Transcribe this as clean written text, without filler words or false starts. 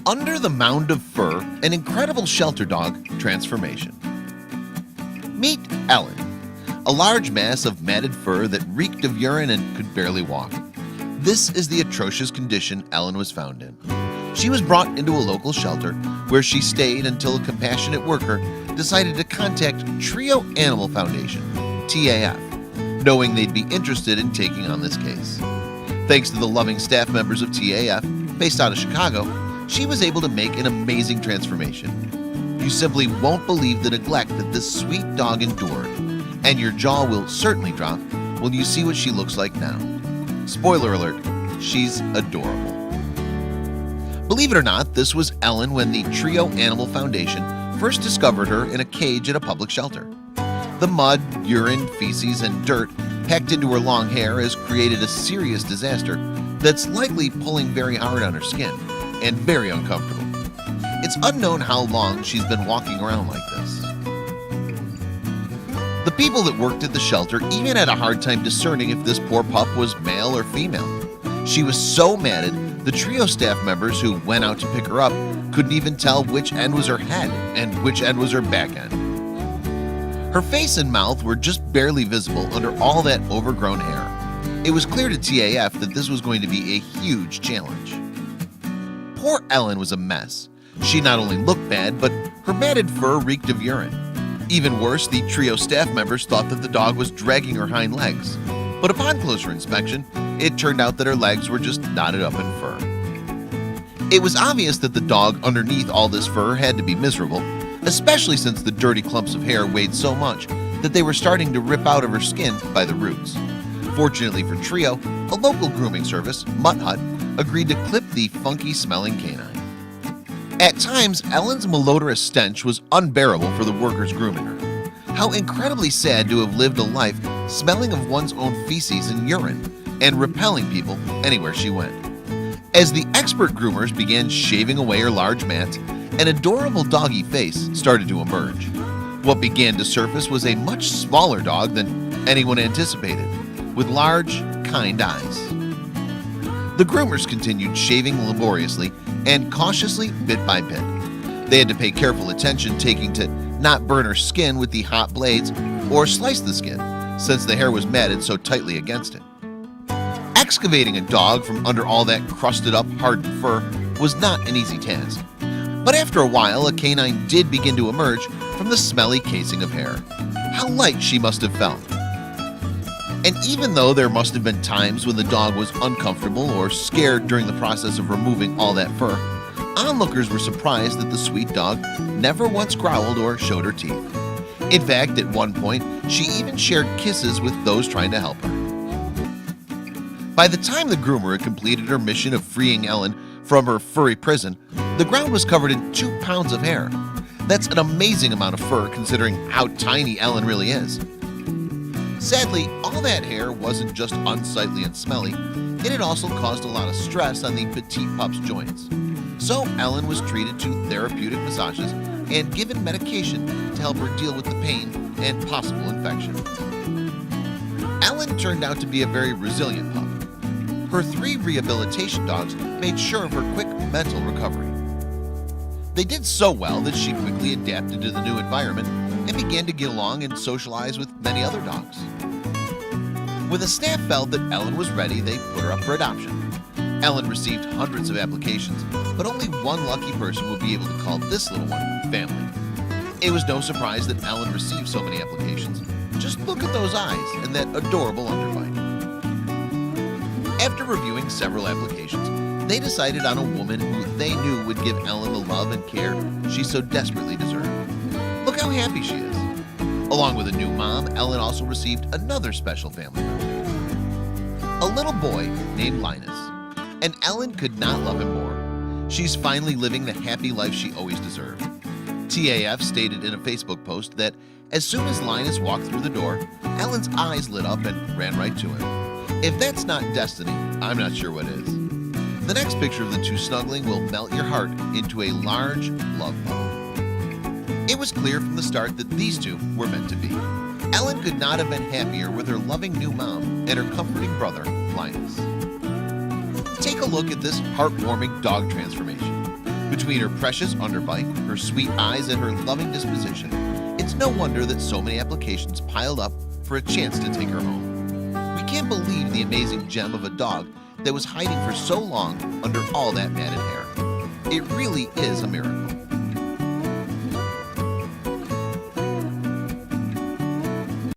Under the Mound of Fur, an incredible shelter dog transformation. Meet Ellen, a large mass of matted fur that reeked of urine and could barely walk. This is the atrocious condition Ellen was found in. She was brought into a local shelter where she stayed until a compassionate worker decided to contact Trio Animal Foundation, TAF, knowing they'd be interested in taking on this case. Thanks to the loving staff members of TAF, based out of Chicago, she was able to make an amazing transformation. You simply won't believe the neglect that this sweet dog endured, and your jaw will certainly drop when you see what she looks like now. Spoiler alert, she's adorable. Believe it or not, this was Ellen when the Trio Animal Foundation first discovered her in a cage at a public shelter. The mud, urine, feces, and dirt packed into her long hair has created a serious disaster that's likely pulling very hard on her skin and very uncomfortable. It's unknown how long she's been walking around like this. The people that worked at the shelter even had a hard time discerning if this poor pup was male or female. She was so matted, the Trio staff members who went out to pick her up couldn't even tell which end was her head and which end was her back end. Her face and mouth were just barely visible under all that overgrown hair. It was clear to TAF that this was going to be a huge challenge. Poor Ellen was a mess. She not only looked bad, but her matted fur reeked of urine. Even worse, the Trio staff members thought that the dog was dragging her hind legs. But upon closer inspection, it turned out that her legs were just knotted up in fur. It was obvious that the dog underneath all this fur had to be miserable, especially since the dirty clumps of hair weighed so much that they were starting to rip out of her skin by the roots. Fortunately for Trio, a local grooming service, Mutt Hut, agreed to clip the funky-smelling canine. At times, Ellen's malodorous stench was unbearable for the workers grooming her. How incredibly sad to have lived a life smelling of one's own feces and urine and repelling people anywhere she went. As the expert groomers began shaving away her large mats, an adorable doggy face started to emerge. What began to surface was a much smaller dog than anyone anticipated, with large, kind eyes. The groomers continued shaving laboriously and cautiously bit by bit. They had to pay careful attention, taking to not burn her skin with the hot blades or slice the skin, since the hair was matted so tightly against it. Excavating a dog from under all that crusted up, hardened fur was not an easy task. But after a while, a canine did begin to emerge from the smelly casing of hair. How light she must have felt. And even though there must have been times when the dog was uncomfortable or scared during the process of removing all that fur, onlookers were surprised that the sweet dog never once growled or showed her teeth. In fact, at one point, she even shared kisses with those trying to help her. By the time the groomer had completed her mission of freeing Ellen from her furry prison, the ground was covered in 2 pounds of hair. That's an amazing amount of fur considering how tiny Ellen really is. Sadly, all that hair wasn't just unsightly and smelly, it had also caused a lot of stress on the petite pup's joints. So Ellen was treated to therapeutic massages and given medication to help her deal with the pain and possible infection. Ellen turned out to be a very resilient pup. Her 3 rehabilitation dogs made sure of her quick mental recovery. They did so well that she quickly adapted to the new environment and began to get along and socialize with many other dogs. When the staff felt that Ellen was ready, they put her up for adoption. Ellen received hundreds of applications, but only one lucky person would be able to call this little one family. It was no surprise that Ellen received so many applications. Just look at those eyes and that adorable underbite. After reviewing several applications, they decided on a woman who they knew would give Ellen the love and care she so desperately deserved. Look how happy she is. Along with a new mom, Ellen also received another special family member, a little boy named Linus, and Ellen could not love him more. She's finally living the happy life she always deserved. TAF stated in a Facebook post that as soon as Linus walked through the door, Ellen's eyes lit up and ran right to him. If that's not destiny, I'm not sure what is. The next picture of the two snuggling will melt your heart into a large love bubble. It was clear from the start that these two were meant to be. Ellen could not have been happier with her loving new mom and her comforting brother, Linus. Take a look at this heartwarming dog transformation. Between her precious underbite, her sweet eyes, and her loving disposition, it's no wonder that so many applications piled up for a chance to take her home. We can't believe the amazing gem of a dog that was hiding for so long under all that matted hair. It really is a miracle.